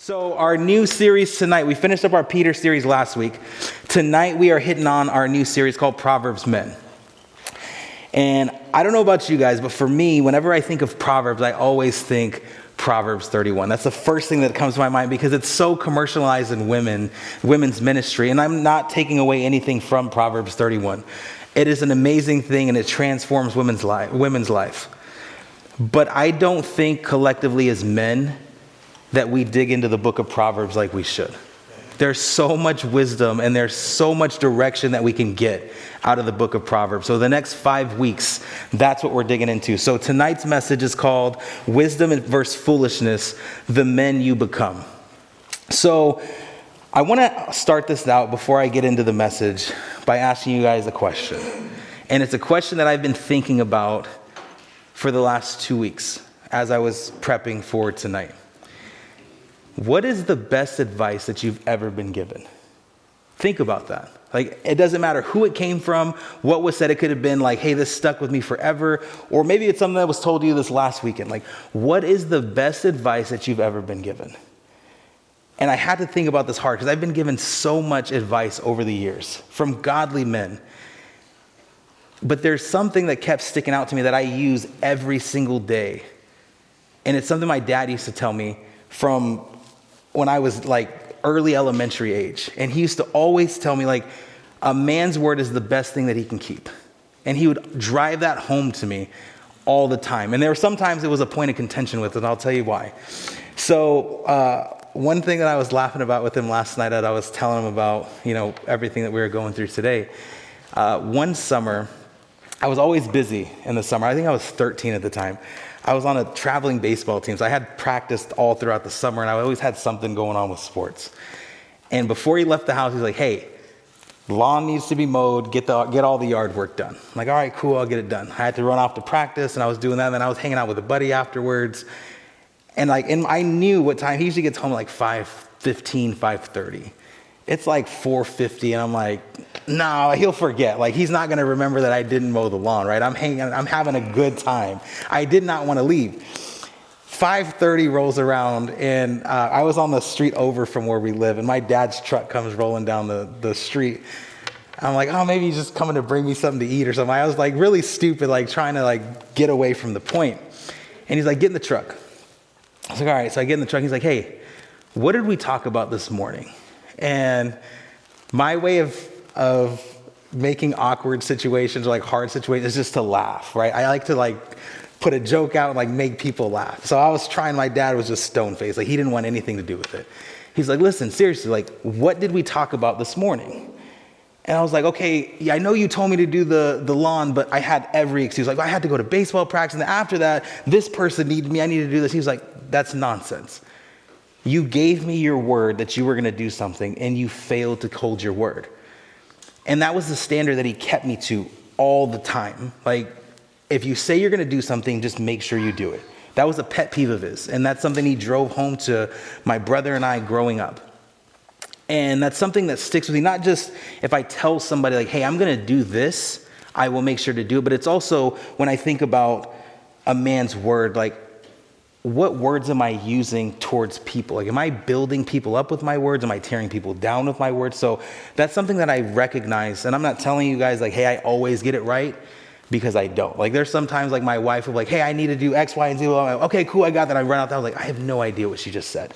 So our new series tonight, we finished up our Peter series last week. Tonight we are hitting on our new series called Proverbs Men. And I don't know about you guys, but for me, whenever I think of Proverbs, I always think Proverbs 31. That's the first thing that comes to my mind because it's so commercialized in women's ministry. And I'm not taking away anything from Proverbs 31. It is an amazing thing and it transforms women's life. But I don't think collectively as men that we dig into the book of Proverbs like we should. There's so much wisdom and there's so much direction that we can get out of the book of Proverbs. So the next 5 weeks, that's what we're digging into. So tonight's message is called Wisdom versus Foolishness, the Men You Become. So I want to start this out before I get into the message by asking you guys a question. And it's a question that I've been thinking about for the last 2 weeks as I was prepping for tonight. What is the best advice that you've ever been given? Think about that. Like, it doesn't matter who it came from, what was said. It could have been like, hey, this stuck with me forever. Or maybe it's something that was told to you this last weekend. Like, what is the best advice that you've ever been given? And I had to think about this hard because I've been given so much advice over the years from godly men. But there's something that kept sticking out to me that I use every single day. And it's something my dad used to tell me from when I was like early elementary age. And he used to always tell me like, a man's word is the best thing that he can keep. And he would drive that home to me all the time. And there were sometimes it was a point of contention with it, and I'll tell you why. So one thing that I was laughing about with him last night that I was telling him about, everything that we were going through today. One summer, I was always busy in the summer. I think I was 13 at the time. I was on a traveling baseball team, so I had practiced all throughout the summer, and I always had something going on with sports. And before he left the house, he's like, hey, lawn needs to be mowed, get all the yard work done. I'm like, all right, cool, I'll get it done. I had to run off to practice, and I was doing that, and then I was hanging out with a buddy afterwards. And I knew what time. He usually gets home like 5:15, 5:30. It's like 4:50, and I'm like, no, he'll forget. Like, he's not going to remember that I didn't mow the lawn, right? I'm having a good time. I did not want to leave. 5:30 rolls around, and I was on the street over from where we live, and my dad's truck comes rolling down the street. I'm like, oh, maybe he's just coming to bring me something to eat or something. I was like really stupid, like trying to like get away from the point. And he's like, get in the truck. I was like, all right. So I get in the truck. He's like, hey, what did we talk about this morning? And my way of making awkward situations or like hard situations is just to laugh, right? I like to like put a joke out and like make people laugh. So I was trying, my dad was just stone-faced. Like, he didn't want anything to do with it. He's like, listen, seriously, like, what did we talk about this morning? And I was like, okay, yeah, I know you told me to do the lawn, but I had every excuse. Like, I had to go to baseball practice, and after that, this person needed me, I needed to do this. He was like, that's nonsense. You gave me your word that you were going to do something, and you failed to hold your word. And that was the standard that he kept me to all the time. Like, if you say you're going to do something, just make sure you do it. That was a pet peeve of his. And that's something he drove home to my brother and I growing up. And that's something that sticks with me, not just if I tell somebody like, hey, I'm going to do this, I will make sure to do it. But it's also when I think about a man's word, like, what words am I using towards people? Like, am I building people up with my words? Am I tearing people down with my words? So that's something that I recognize. And I'm not telling you guys like, hey, I always get it right, because I don't. Like, there's sometimes like my wife will be like, hey, I need to do X, Y, and Z. I'm like, okay, cool, I got that. I run out there. I was like, I have no idea what she just said.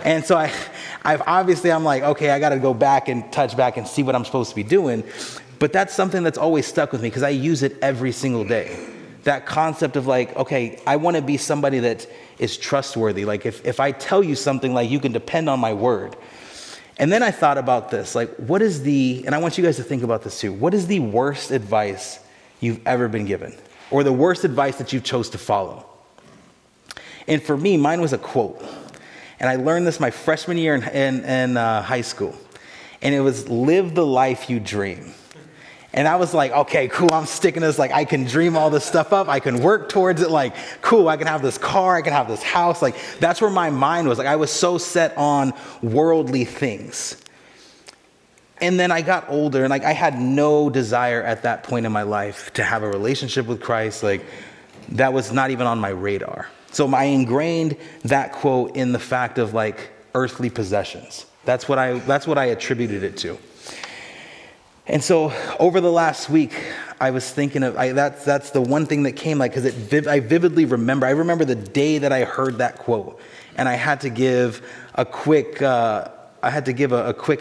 And so I'm like, okay, I got to go back and touch back and see what I'm supposed to be doing. But that's something that's always stuck with me because I use it every single day. That concept of like, okay, I want to be somebody that is trustworthy. Like, if I tell you something, like, you can depend on my word. And then I thought about this, like, and I want you guys to think about this too. What is the worst advice you've ever been given? Or the worst advice that you chose to follow? And for me, mine was a quote. And I learned this my freshman year in high school. And it was, live the life you dream. And I was like, okay, cool, I'm sticking this. Like, I can dream all this stuff up. I can work towards it. Like, cool, I can have this car. I can have this house. Like, that's where my mind was. Like, I was so set on worldly things. And then I got older, and like, I had no desire at that point in my life to have a relationship with Christ. Like, that was not even on my radar. So I ingrained that quote in the fact of like, earthly possessions. That's what I attributed it to. And so over the last week, I was thinking of, that's the one thing that came, like, because I vividly remember. I remember the day that I heard that quote, and I had to give a quick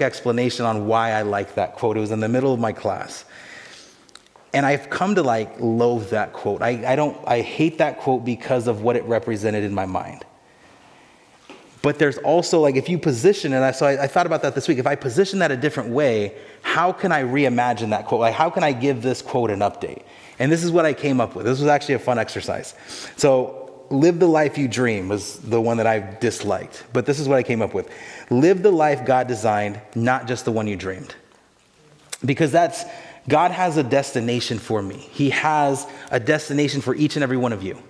explanation on why I like that quote. It was in the middle of my class. And I've come to loathe that quote. I hate that quote because of what it represented in my mind. But there's also, if you position it, so I thought about that this week. If I position that a different way, how can I reimagine that quote? How can I give this quote an update? And this is what I came up with. This was actually a fun exercise. So, live the life you dream was the one that I disliked. But this is what I came up with. Live the life God designed, not just the one you dreamed. Because God has a destination for me. He has a destination for each and every one of you.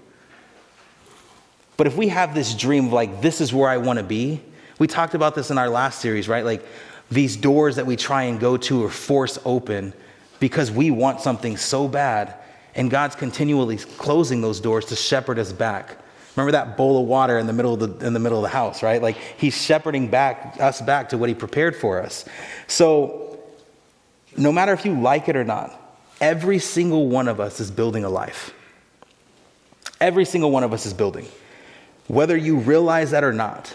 But if we have this dream of this is where I want to be, we talked about this in our last series, right? These doors that we try and go to or force open because we want something so bad, and God's continually closing those doors to shepherd us back. Remember that bowl of water in the middle of the house, right? He's shepherding us back to what he prepared for us. So no matter if you like it or not, every single one of us is building a life. Every single one of us is building. Whether you realize that or not,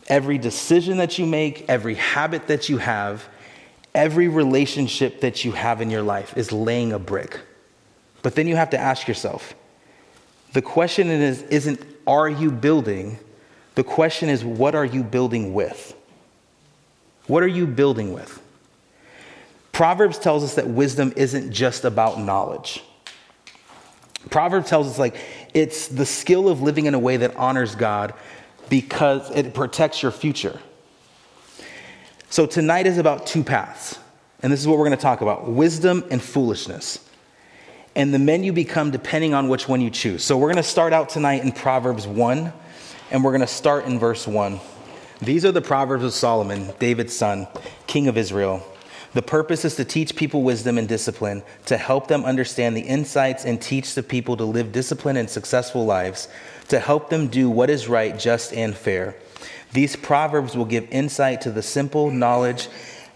every decision that you make, every habit that you have, every relationship that you have in your life is laying a brick. But then you have to ask yourself, the question isn't, are you building? The question is, what are you building with? What are you building with? Proverbs tells us that wisdom isn't just about knowledge. Proverbs tells us it's the skill of living in a way that honors God because it protects your future. So tonight is about two paths. And this is what we're going to talk about: wisdom and foolishness. And the men you become depending on which one you choose. So we're going to start out tonight in Proverbs 1, and we're going to start in verse 1. These are the Proverbs of Solomon, David's son, king of Israel. The purpose is to teach people wisdom and discipline, to help them understand the insights and teach the people to live disciplined and successful lives, to help them do what is right, just, and fair. These proverbs will give insight to the simple, knowledge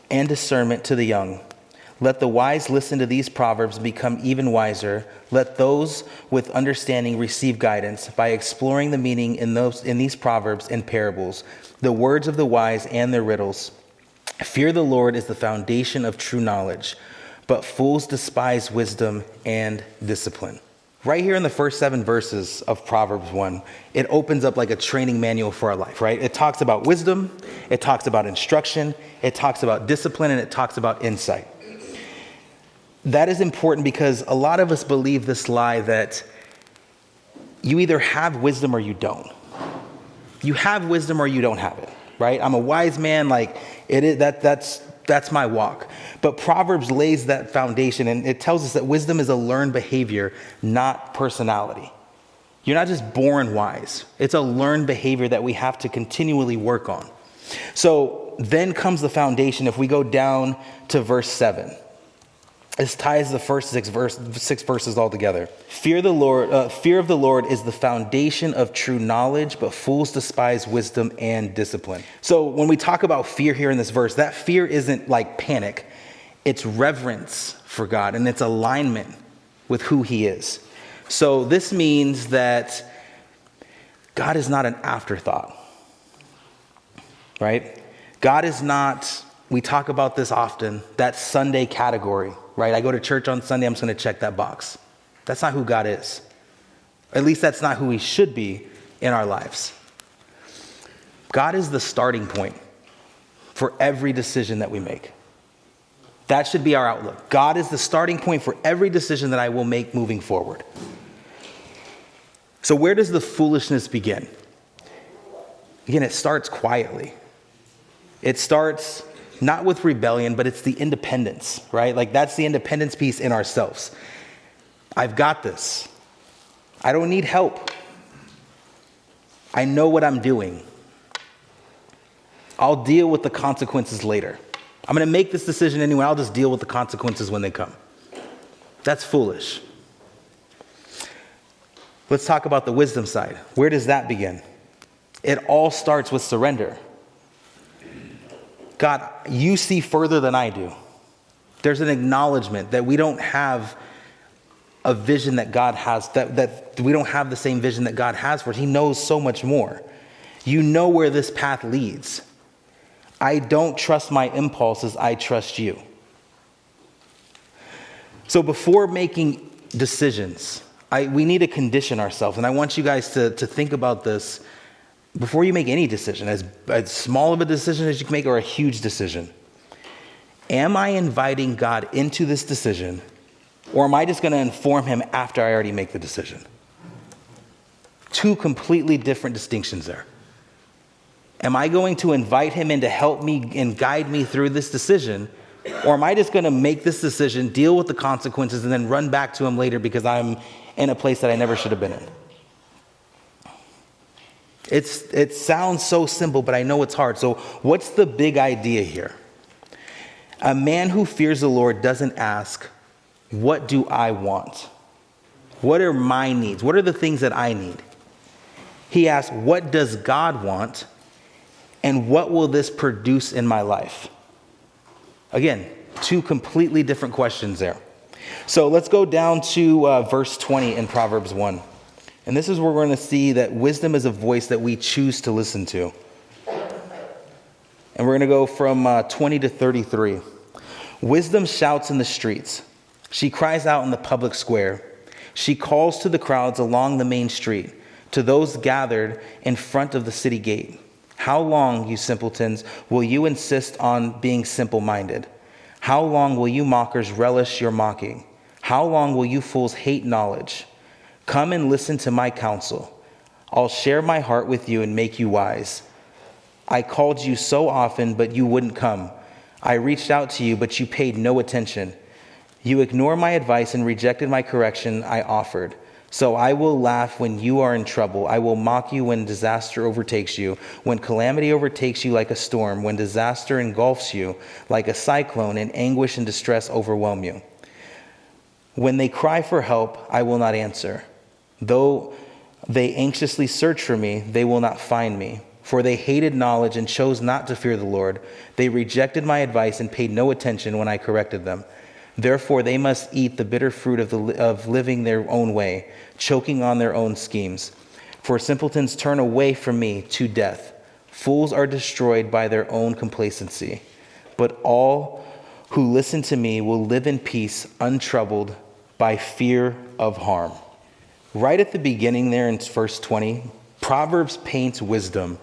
and discernment to the young. Let the wise listen to these proverbs and become even wiser. Let those with understanding receive guidance by exploring the meaning in these proverbs and parables, the words of the wise and their riddles. Fear the Lord is the foundation of true knowledge, but fools despise wisdom and discipline. Right here in the first 7 verses of Proverbs 1, it opens up like a training manual for our life, right? It talks about wisdom, it talks about instruction, it talks about discipline, and it talks about insight. That is important because a lot of us believe this lie that you either have wisdom or you don't. You have wisdom or you don't have it, right? I'm a wise man, that's my walk. But Proverbs lays that foundation, and it tells us that wisdom is a learned behavior, not personality. You're not just born wise. It's a learned behavior that we have to continually work on. So then comes the foundation. If we go down to verse 7, this ties the first 6 verses all together. Fear of the Lord is the foundation of true knowledge, but fools despise wisdom and discipline. So when we talk about fear here in this verse, that fear isn't like panic. It's reverence for God, and it's alignment with who he is. So this means that God is not an afterthought, right? God is not, we talk about this often, that Sunday category, right? I go to church on Sunday, I'm just going to check that box. That's not who God is. At least that's not who he should be in our lives. God is the starting point for every decision that we make. That should be our outlook. God is the starting point for every decision that I will make moving forward. So where does the foolishness begin? Again, it starts quietly. It starts not with rebellion, but it's the independence, right? That's the independence piece in ourselves. I've got this. I don't need help. I know what I'm doing. I'll deal with the consequences later. I'm going to make this decision anyway. I'll just deal with the consequences when they come. That's foolish. Let's talk about the wisdom side. Where does that begin? It all starts with surrender, God, you see further than I do. There's an acknowledgement that we don't have a vision that God has, that we don't have the same vision that God has for us. He knows so much more. You know where this path leads. I don't trust my impulses, I trust you. So before making decisions, we need to condition ourselves. And I want you guys to think about this before you make any decision, as small of a decision as you can make or a huge decision. Am I inviting God into this decision, or am I just going to inform him after I already make the decision? Two completely different distinctions there. Am I going to invite him in to help me and guide me through this decision? Or am I just going to make this decision, deal with the consequences, and then run back to him later because I'm in a place that I never should have been in? It sounds so simple, but I know it's hard. So what's the big idea here? A man who fears the Lord doesn't ask, what do I want? What are my needs? What are the things that I need? He asks, what does God want? And what will this produce in my life? Again, two completely different questions there. So let's go down to verse 20 in Proverbs 1. And this is where we're going to see that wisdom is a voice that we choose to listen to. And we're going to go from 20 to 33. Wisdom shouts in the streets. She cries out in the public square. She calls to the crowds along the main street, to those gathered in front of the city gate. How long, you simpletons, will you insist on being simple-minded? How long will you mockers relish your mocking? How long will you fools hate knowledge? Come and listen to my counsel. I'll share my heart with you and make you wise. I called you so often, but you wouldn't come. I reached out to you, but you paid no attention. You ignored my advice and rejected my correction I offered. So I will laugh when you are in trouble. I will mock you when disaster overtakes you, when calamity overtakes you like a storm, when disaster engulfs you like a cyclone and anguish and distress overwhelm you. When they cry for help, I will not answer. Though they anxiously search for me, they will not find me. For they hated knowledge and chose not to fear the Lord. They rejected my advice and paid no attention when I corrected them. Therefore, they must eat the bitter fruit of living their own way, choking on their own schemes. For simpletons turn away from me to death. Fools are destroyed by their own complacency. But all who listen to me will live in peace, untroubled by fear of harm. Right at the beginning there in verse 20, Proverbs paints wisdom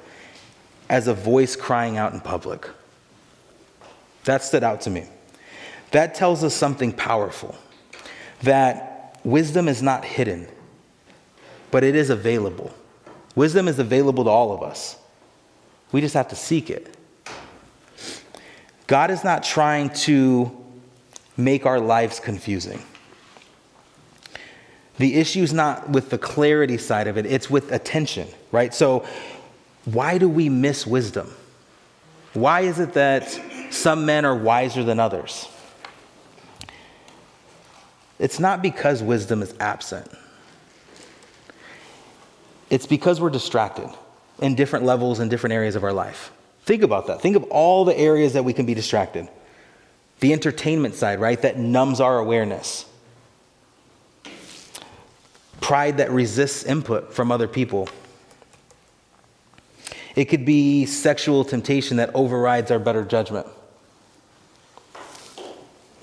as a voice crying out in public. That stood out to me. That tells us something powerful, that wisdom is not hidden, but it is available. Wisdom is available to all of us. We just have to seek it. God is not trying to make our lives confusing. The issue is not with the clarity side of it, it's with attention, right? So why do we miss wisdom? Why is it that some men are wiser than others? It's not because wisdom is absent. It's because we're distracted in different levels in different areas of our life. Think about that. Think of all the areas that we can be distracted. The entertainment side, right? That numbs our awareness. Pride that resists input from other people. It could be sexual temptation that overrides our better judgment.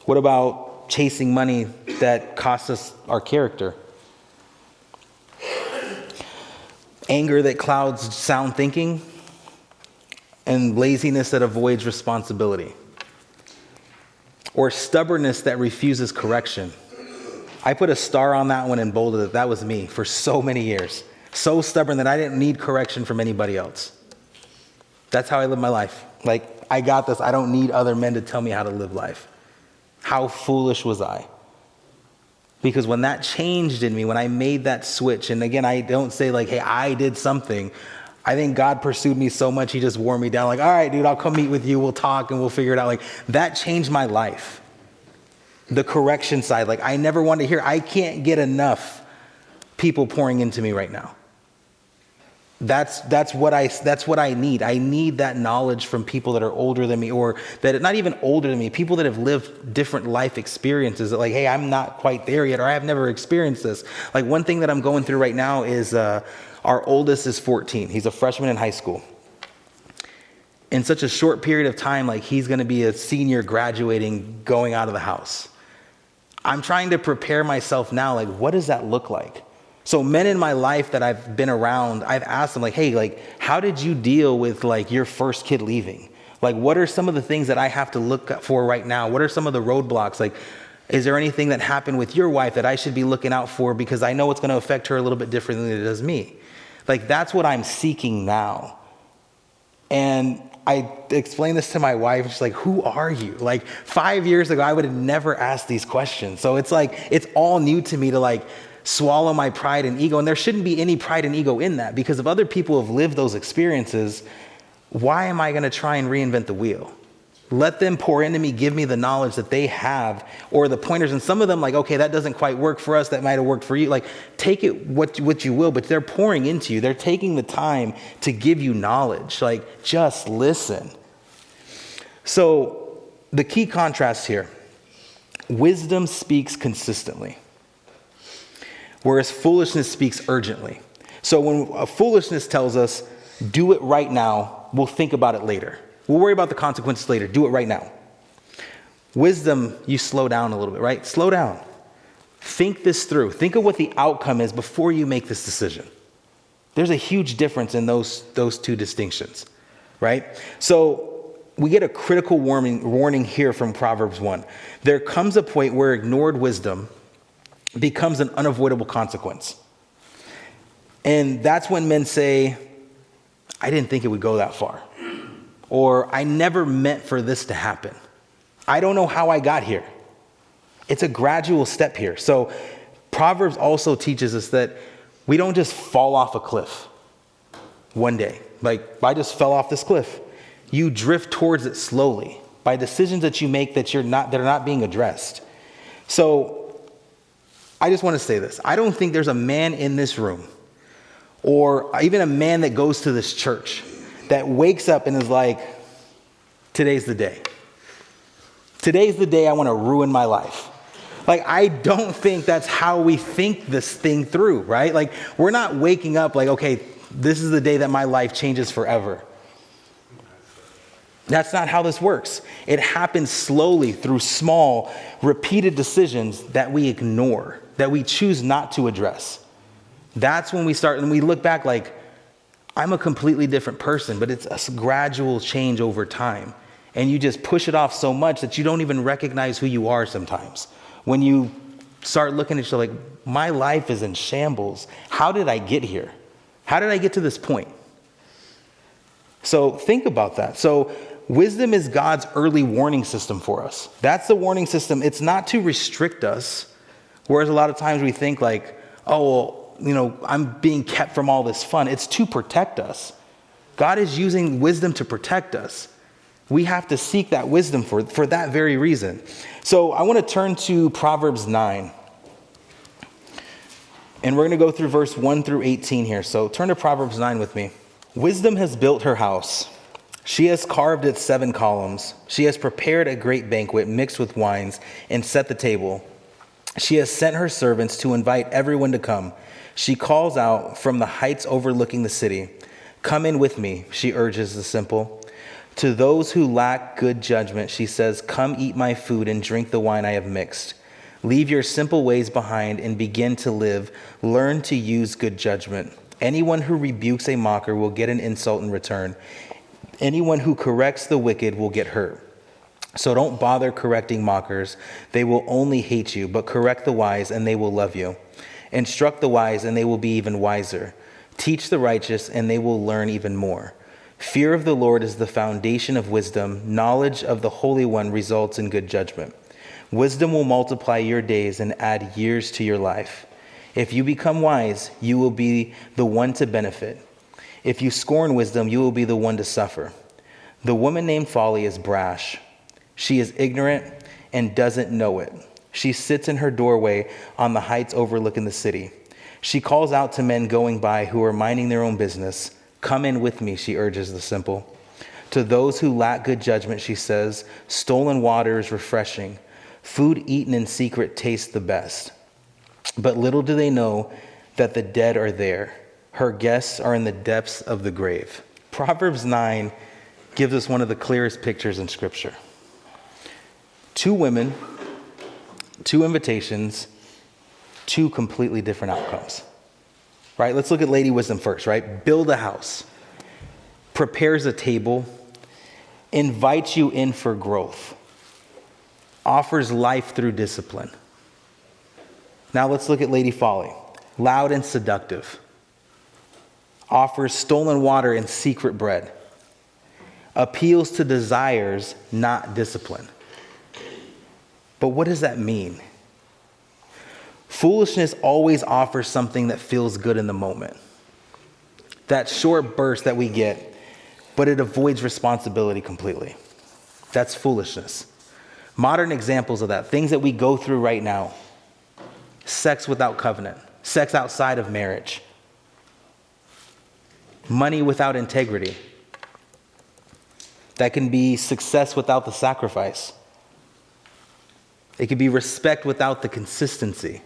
What about chasing money that costs us our character? Anger that clouds sound thinking, and laziness that avoids responsibility. Or stubbornness that refuses correction. I put a star on that one and bolded it. That was me for so many years. So stubborn that I didn't need correction from anybody else. That's how I live my life. Like, I got this. I don't need other men to tell me how to live life. How foolish was I? Because when that changed in me, when I made that switch, and again, I don't say like, hey, I did something. I think God pursued me so much, he just wore me down. Like, all right, dude, I'll come meet with you. We'll talk and we'll figure it out. Like, that changed my life. The correction side, like, I never want to hear, I can't get enough people pouring into me right now. That's what I need. I need that knowledge from people that are older than me, or that not even older than me, people that have lived different life experiences that like, hey, I'm not quite there yet, or I have never experienced this. Like one thing that I'm going through right now is our oldest is 14. He's a freshman in high school. In such a short period of time, like he's going to be a senior graduating, going out of the house. I'm trying to prepare myself now. Like, what does that look like? So men in my life that I've been around, I've asked them like, hey, like, how did you deal with like your first kid leaving? Like, what are some of the things that I have to look for right now? What are some of the roadblocks? Like, is there anything that happened with your wife that I should be looking out for because I know it's going to affect her a little bit differently than it does me? Like, that's what I'm seeking now. And I explained this to my wife. She's like, who are you? Like 5 years ago, I would have never asked these questions. So it's like, it's all new to me to like swallow my pride and ego. And there shouldn't be any pride and ego in that, because if other people have lived those experiences, why am I going to try and reinvent the wheel? Let them pour into me, give me the knowledge that they have, or the pointers. And some of them like, okay, that doesn't quite work for us. That might have worked for you. Like take it what you will, but they're pouring into you. They're taking the time to give you knowledge. Like just listen. So the key contrast here, wisdom speaks consistently, whereas foolishness speaks urgently. So when foolishness tells us, do it right now, we'll think about it later. We'll worry about the consequences later. Do it right now. Wisdom, you slow down a little bit, right? Slow down. Think this through. Think of what the outcome is before you make this decision. There's a huge difference in those two distinctions, right? So we get a critical warning here from Proverbs 1. There comes a point where ignored wisdom becomes an unavoidable consequence. And that's when men say, I didn't think it would go that far. Or I never meant for this to happen. I don't know how I got here. It's a gradual step here. So Proverbs also teaches us that we don't just fall off a cliff one day. Like, I just fell off this cliff. You drift towards it slowly by decisions that you make that are not being addressed. So I just want to say this. I don't think there's a man in this room, or even a man that goes to this church, that wakes up and is like, today's the day. Today's the day I want to ruin my life. Like, I don't think that's how we think this thing through, right? Like, we're not waking up like, okay, this is the day that my life changes forever. That's not how this works. It happens slowly through small, repeated decisions that we ignore, that we choose not to address. That's when we start, and we look back like, I'm a completely different person, but it's a gradual change over time. And you just push it off so much that you don't even recognize who you are sometimes. When you start looking at yourself like, my life is in shambles. How did I get here? How did I get to this point? So think about that. So wisdom is God's early warning system for us. That's the warning system. It's not to restrict us. Whereas a lot of times we think like, oh, well, I'm being kept from all this fun. It's to protect us. God is using wisdom to protect us. We have to seek that wisdom for that very reason. So I want to turn to Proverbs 9. And we're going to go through verse 1 through 18 here. So turn to Proverbs 9 with me. Wisdom has built her house. She has carved its 7 columns. She has prepared a great banquet mixed with wines and set the table. She has sent her servants to invite everyone to come. She calls out from the heights overlooking the city. Come in with me, she urges the simple. To those who lack good judgment, she says, come eat my food and drink the wine I have mixed. Leave your simple ways behind and begin to live. Learn to use good judgment. Anyone who rebukes a mocker will get an insult in return. Anyone who corrects the wicked will get hurt. So don't bother correcting mockers. They will only hate you, but correct the wise and they will love you. Instruct the wise and they will be even wiser. Teach the righteous and they will learn even more. Fear of the Lord is the foundation of wisdom. Knowledge of the Holy One results in good judgment. Wisdom will multiply your days and add years to your life. If you become wise, you will be the one to benefit. If you scorn wisdom, you will be the one to suffer. The woman named Folly is brash. She is ignorant and doesn't know it. She sits in her doorway on the heights overlooking the city. She calls out to men going by who are minding their own business. Come in with me, she urges the simple. To those who lack good judgment, she says, stolen water is refreshing. Food eaten in secret tastes the best. But little do they know that the dead are there. Her guests are in the depths of the grave. Proverbs 9 gives us one of the clearest pictures in Scripture. 2 women, 2 invitations, 2 completely different outcomes. Right? Let's look at Lady Wisdom first, right? Build a house, prepares a table, invites you in for growth, offers life through discipline. Now let's look at Lady Folly. Loud and seductive, offers stolen water and secret bread, appeals to desires, not discipline. But what does that mean? Foolishness always offers something that feels good in the moment. That short burst that we get, but it avoids responsibility completely. That's foolishness. Modern examples of that, things that we go through right now. Sex without covenant, sex outside of marriage, money without integrity. That can be success without the sacrifice. It can be respect without the consistency.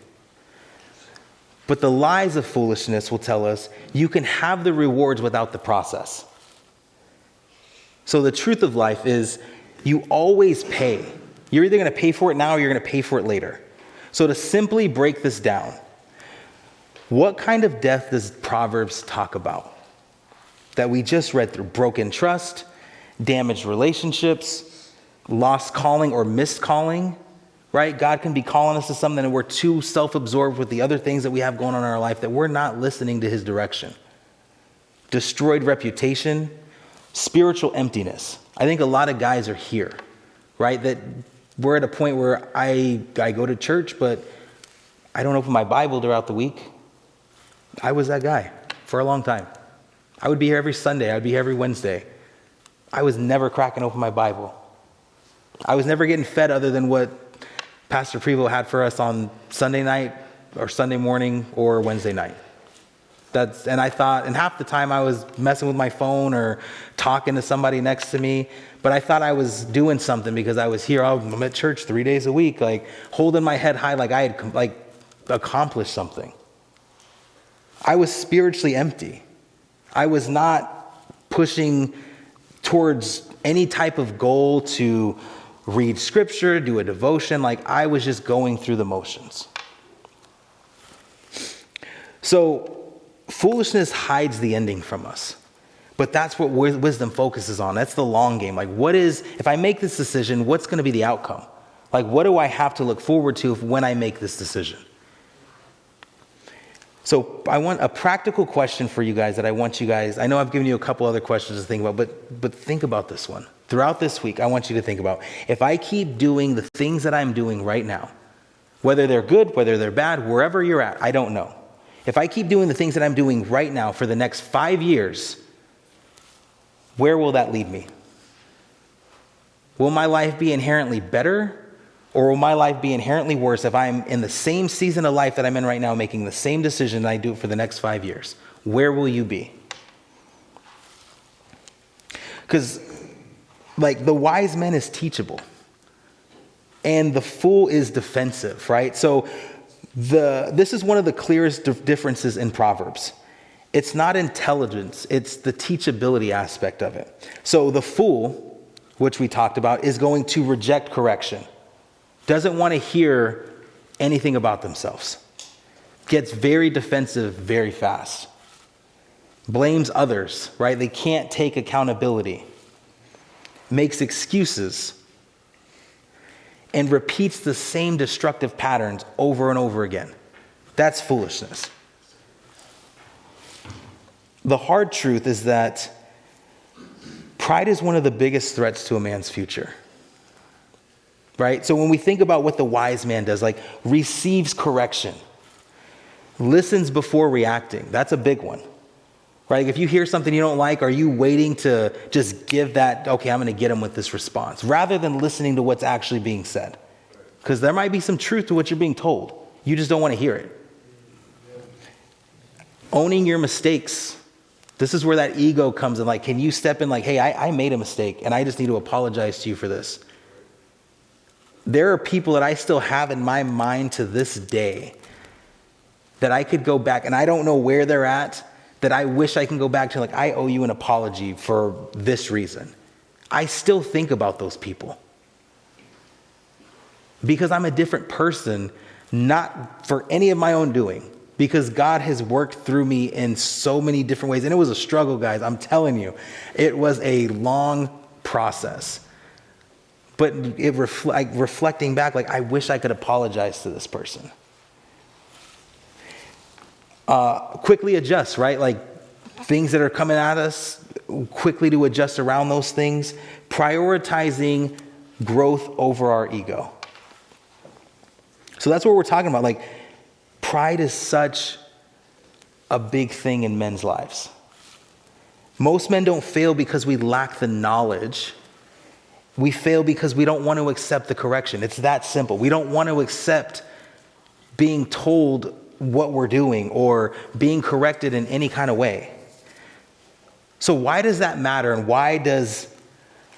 But the lies of foolishness will tell us you can have the rewards without the process. So the truth of life is you always pay. You're either going to pay for it now or you're going to pay for it later. So to simply break this down, what kind of death does Proverbs talk about? That we just read through: broken trust, damaged relationships, lost calling or missed calling, right? God can be calling us to something and we're too self-absorbed with the other things that we have going on in our life that we're not listening to his direction. Destroyed reputation, spiritual emptiness. I think a lot of guys are here, right? That we're at a point where I go to church, but I don't open my Bible throughout the week. I was that guy for a long time. I would be here every Sunday. I'd be here every Wednesday. I was never cracking open my Bible. I was never getting fed other than what Pastor Prevo had for us on Sunday night or Sunday morning or Wednesday night. And I thought, and half the time I was messing with my phone or talking to somebody next to me, but I thought I was doing something because I was here. I'm at church 3 days a week, like holding my head high, like I had accomplished something. I was spiritually empty. I was not pushing towards any type of goal to read scripture, do a devotion. Like I was just going through the motions. So foolishness hides the ending from us. But that's what wisdom focuses on. That's the long game. Like if I make this decision, what's going to be the outcome? Like what do I have to look forward to when I make this decision? So I want a practical question for you guys that I want you guys, I know I've given you a couple other questions to think about, but think about this one. Throughout this week, I want you to think about, if I keep doing the things that I'm doing right now, whether they're good, whether they're bad, wherever you're at, I don't know. If I keep doing the things that I'm doing right now for the next 5 years, where will that lead me? Will my life be inherently better? Or will my life be inherently worse if I'm in the same season of life that I'm in right now, making the same decision and I do it for the next 5 years? Where will you be? Because, like, the wise man is teachable. And the fool is defensive, right? So this is one of the clearest differences in Proverbs. It's not intelligence, it's the teachability aspect of it. So the fool, which we talked about, is going to reject correction. Doesn't want to hear anything about themselves. Gets very defensive very fast. Blames others, right? They can't take accountability. Makes excuses. And repeats the same destructive patterns over and over again. That's foolishness. The hard truth is that pride is one of the biggest threats to a man's future. Right? So when we think about what the wise man does, like receives correction, listens before reacting, that's a big one. Right? If you hear something you don't like, are you waiting to just give that, okay, I'm going to get him with this response, rather than listening to what's actually being said? Because there might be some truth to what you're being told. You just don't want to hear it. Owning your mistakes. This is where that ego comes in. Like, can you step in like, hey, I made a mistake and I just need to apologize to you for this. There are people that I still have in my mind to this day that I could go back, and I don't know where they're at, that I wish I can go back to, like, I owe you an apology for this reason. I still think about those people. Because I'm a different person, not for any of my own doing. Because God has worked through me in so many different ways. And it was a struggle, guys. I'm telling you. It was a long process. But reflecting back, like, I wish I could apologize to this person. Quickly adjust, right? Like, things that are coming at us, quickly to adjust around those things. Prioritizing growth over our ego. So that's what we're talking about. Like, pride is such a big thing in men's lives. Most men don't fail because we lack the knowledge. We fail because we don't want to accept the correction. It's that simple. We don't want to accept being told what we're doing or being corrected in any kind of way. So why does that matter? And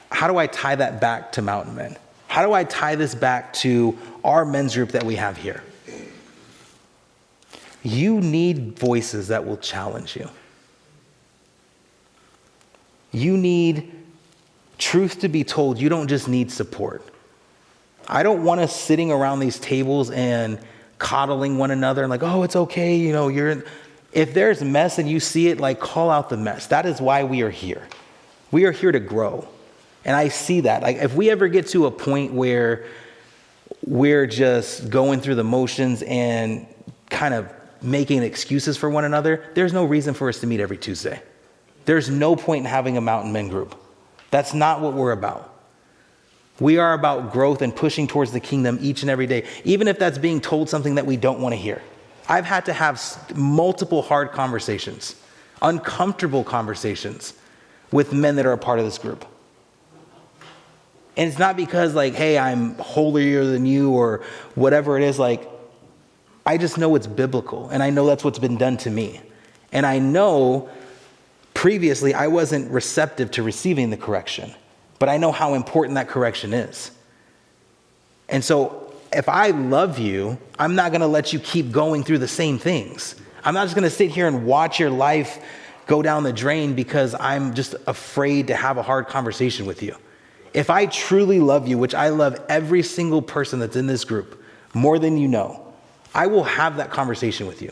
how do I tie that back to Mountain Men? How do I tie this back to our men's group that we have here? You need voices that will challenge you. You need truth to be told. You don't just need support. I don't want us sitting around these tables and coddling one another and like, oh, it's okay. If there's mess and you see it, like, call out the mess. That is why we are here. We are here to grow. And I see that. Like, if we ever get to a point where we're just going through the motions and kind of making excuses for one another, there's no reason for us to meet every Tuesday. There's no point in having a Mountain Men group. That's not what we're about. We are about growth and pushing towards the kingdom each and every day, even if that's being told something that we don't want to hear. I've had to have multiple hard conversations, uncomfortable conversations with men that are a part of this group. And it's not because, like, hey, I'm holier than you or whatever it is. Like, I just know it's biblical, and I know that's what's been done to me. And I know previously I wasn't receptive to receiving the correction, but I know how important that correction is. And so if I love you, I'm not going to let you keep going through the same things. I'm not just going to sit here and watch your life go down the drain because I'm just afraid to have a hard conversation with you. If I truly love you, which I love every single person that's in this group more than you know, I will have that conversation with you.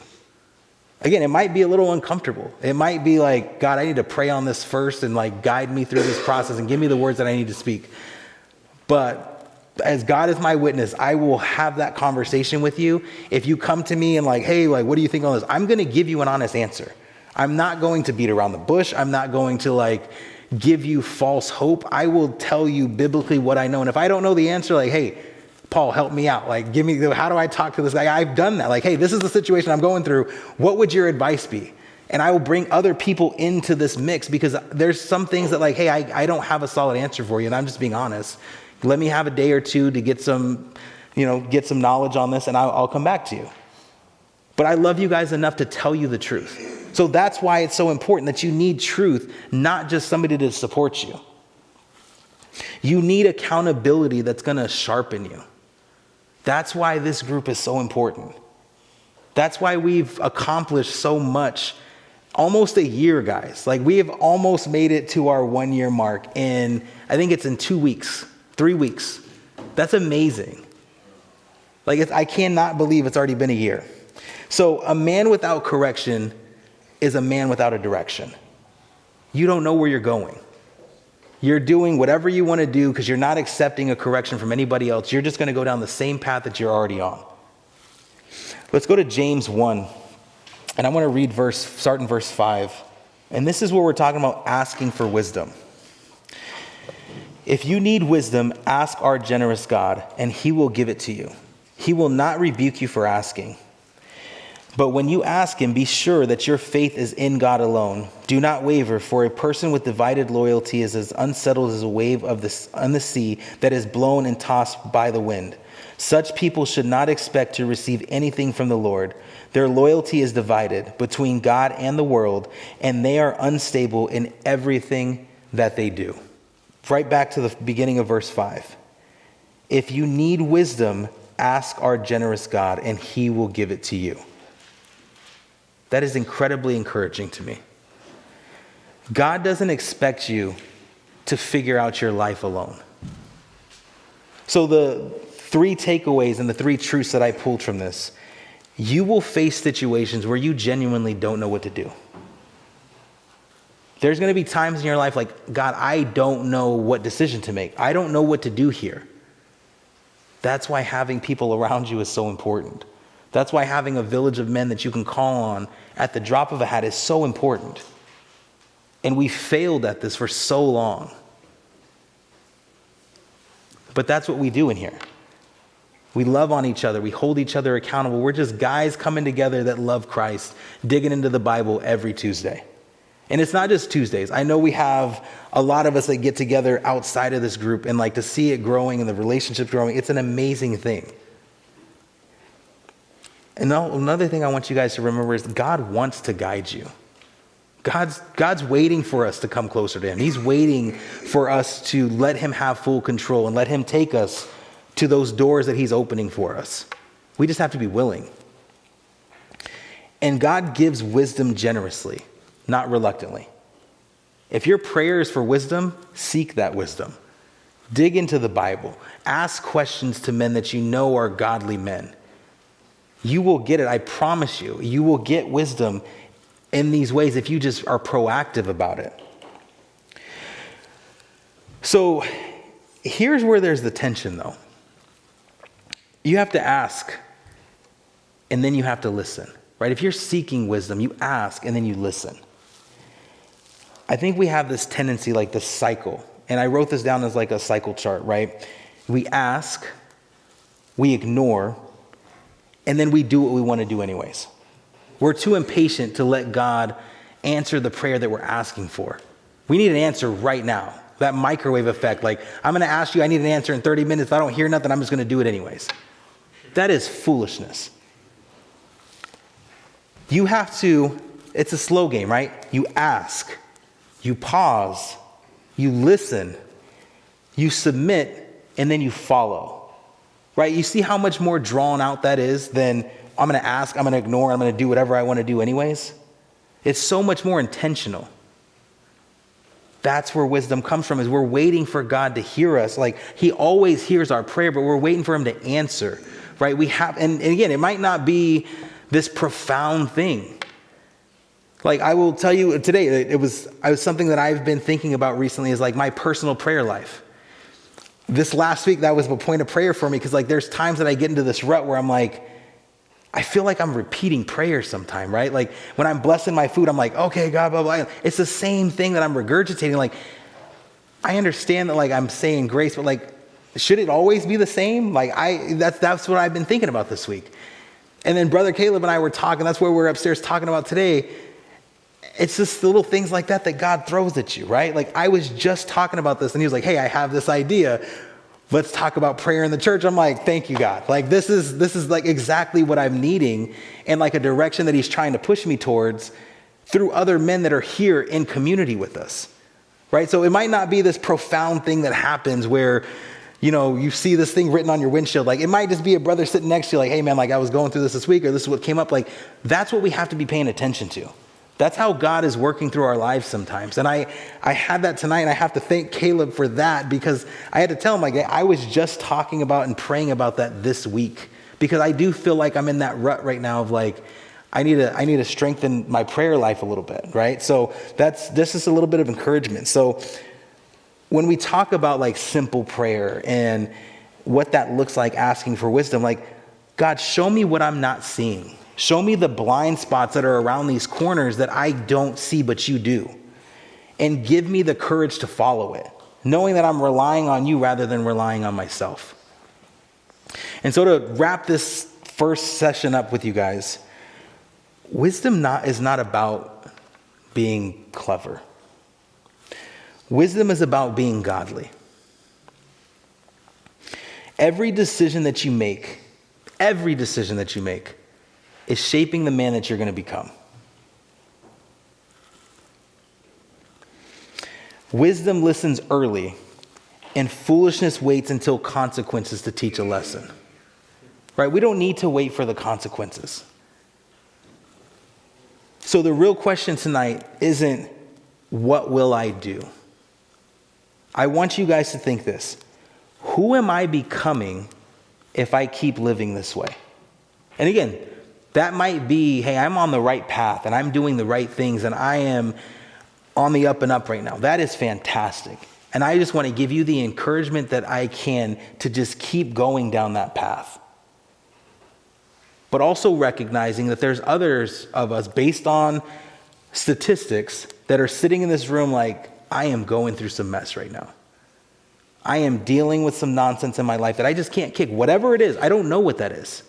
Again, it might be a little uncomfortable. It might be like, God, I need to pray on this first and like guide me through this process and give me the words that I need to speak. But as God is my witness, I will have that conversation with you. If you come to me and like, hey, like, what do you think on this? I'm going to give you an honest answer. I'm not going to beat around the bush. I'm not going to like give you false hope. I will tell you biblically what I know. And if I don't know the answer, like, hey, Paul, help me out. Like, how do I talk to this guy? I've done that. Like, hey, this is the situation I'm going through. What would your advice be? And I will bring other people into this mix because there's some things that like, hey, I don't have a solid answer for you. And I'm just being honest. Let me have a day or two to get some knowledge on this and I'll come back to you. But I love you guys enough to tell you the truth. So that's why it's so important that you need truth, not just somebody to support you. You need accountability that's going to sharpen you. That's why this group is so important. That's why we've accomplished so much. Almost a year, guys. Like, we have almost made it to our 1 year mark in, I think it's in 2 weeks, 3 weeks. That's amazing. Like, I cannot believe it's already been a year. So a man without correction is a man without a direction. You don't know where you're going. You're doing whatever you want to do because you're not accepting a correction from anybody else. You're just going to go down the same path that you're already on. Let's go to James 1. And I want to start in verse 5. And this is where we're talking about asking for wisdom. If you need wisdom, ask our generous God, and he will give it to you. He will not rebuke you for asking. But when you ask him, be sure that your faith is in God alone. Do not waver, for a person with divided loyalty is as unsettled as a wave on the sea that is blown and tossed by the wind. Such people should not expect to receive anything from the Lord. Their loyalty is divided between God and the world, and they are unstable in everything that they do. Right back to the beginning of verse 5. If you need wisdom, ask our generous God, and he will give it to you. That is incredibly encouraging to me. God doesn't expect you to figure out your life alone. So the 3 takeaways and the 3 truths that I pulled from this: you will face situations where you genuinely don't know what to do. There's going to be times in your life like, God, I don't know what decision to make. I don't know what to do here. That's why having people around you is so important. That's why having a village of men that you can call on at the drop of a hat is so important. And we failed at this for so long. But that's what we do in here. We love on each other. We hold each other accountable. We're just guys coming together that love Christ, digging into the Bible every Tuesday. And it's not just Tuesdays. I know we have a lot of us that get together outside of this group, and like to see it growing and the relationships growing, it's an amazing thing. And another thing I want you guys to remember is God wants to guide you. God's waiting for us to come closer to him. He's waiting for us to let him have full control and let him take us to those doors that he's opening for us. We just have to be willing. And God gives wisdom generously, not reluctantly. If your prayer is for wisdom, seek that wisdom. Dig into the Bible. Ask questions to men that you know are godly men. You will get it, I promise you. You will get wisdom in these ways if you just are proactive about it. So here's where there's the tension, though. You have to ask, and then you have to listen, right? If you're seeking wisdom, you ask, and then you listen. I think we have this tendency, like this cycle, and I wrote this down as like a cycle chart, right? We ask, we ignore, and then we do what we want to do anyways. We're too impatient to let God answer the prayer that we're asking for. We need an answer right now. That microwave effect, like, I'm going to ask you, I need an answer in 30 minutes. If I don't hear nothing, I'm just going to do it anyways. That is foolishness. You have to, it's a slow game, right? You ask, you pause, you listen, you submit, and then you follow. Right? You see how much more drawn out that is than I'm going to ask, I'm going to ignore, I'm going to do whatever I want to do anyways. It's so much more intentional. That's where wisdom comes from, is we're waiting for God to hear us. Like, he always hears our prayer, but we're waiting for him to answer, right? We have, and again, it might not be this profound thing. Like, I will tell you today, it was something that I've been thinking about recently, is like my personal prayer life. This last week, that was a point of prayer for me, because like there's times that I get into this rut where I'm like, I feel like I'm repeating prayers sometime, right? Like when I'm blessing my food, I'm like, okay, God, blah, blah. It's the same thing that I'm regurgitating. Like, I understand that like I'm saying grace, but like, should it always be the same? Like that's what I've been thinking about this week. And then Brother Caleb and I were talking, that's where we're upstairs talking about today. It's just the little things like that God throws at you, right? Like I was just talking about this and he was like, hey, I have this idea. Let's talk about prayer in the church. I'm like, thank you, God. Like this is like exactly what I'm needing, and like a direction that he's trying to push me towards through other men that are here in community with us, right? So it might not be this profound thing that happens where, you know, you see this thing written on your windshield. Like it might just be a brother sitting next to you like, hey man, like I was going through this week, or this is what came up. Like that's what we have to be paying attention to. That's how God is working through our lives sometimes. And I had that tonight, and I have to thank Caleb for that, because I had to tell him, like, I was just talking about and praying about that this week, because I do feel like I'm in that rut right now of like, I need to strengthen my prayer life a little bit, right? So this is a little bit of encouragement. So when we talk about like simple prayer and what that looks like, asking for wisdom, like, God, show me what I'm not seeing. Show me the blind spots that are around these corners that I don't see, but you do. And give me the courage to follow it, knowing that I'm relying on you rather than relying on myself. And so to wrap this first session up with you guys, Wisdom is not about being clever. Wisdom is about being godly. Every decision that you make is shaping the man that you're going to become. Wisdom listens early, and foolishness waits until consequences to teach a lesson. Right? We don't need to wait for the consequences. So the real question tonight isn't, what will I do? I want you guys to think this. Who am I becoming if I keep living this way? And again, that might be, hey, I'm on the right path and I'm doing the right things and I am on the up and up right now. That is fantastic. And I just want to give you the encouragement that I can to just keep going down that path. But also recognizing that there's others of us, based on statistics, that are sitting in this room like, I am going through some mess right now. I am dealing with some nonsense in my life that I just can't kick. Whatever it is, I don't know what that is.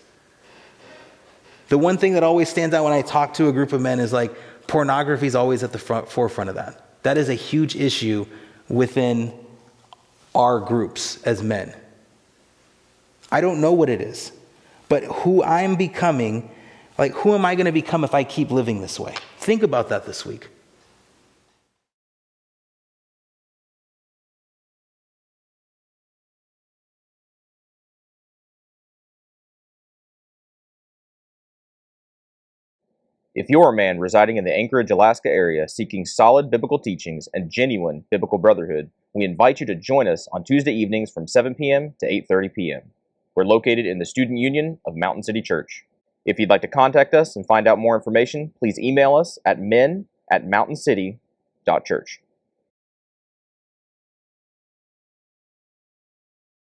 The one thing that always stands out when I talk to a group of men is like, pornography is always at the forefront of that. That is a huge issue within our groups as men. I don't know what it is. But who I'm becoming, like who am I going to become if I keep living this way? Think about that this week. If you're a man residing in the Anchorage, Alaska area seeking solid biblical teachings and genuine biblical brotherhood, we invite you to join us on Tuesday evenings from 7 p.m. to 8:30 p.m. We're located in the Student Union of Mountain City Church. If you'd like to contact us and find out more information, please email us at men@mountaincity.church.